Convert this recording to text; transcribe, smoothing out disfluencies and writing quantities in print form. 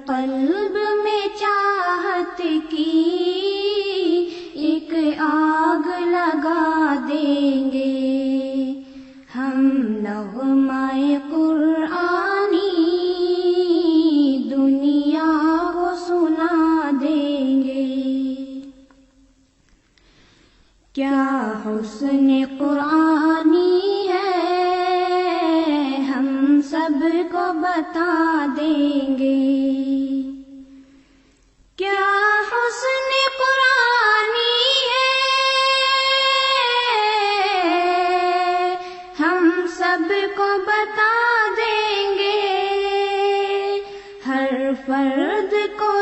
قلب میں چاہت کی ایک آگ لگا دیں گے، ہم نغمۂ قرآنی دنیا کو سنا دیں گے۔ کیا حسن قرآنی ہے ہم سب کو بتا دیں گے، کیا حسن قرآنی ہے ہم سب کو بتا دیں گے۔ ہر فرد کو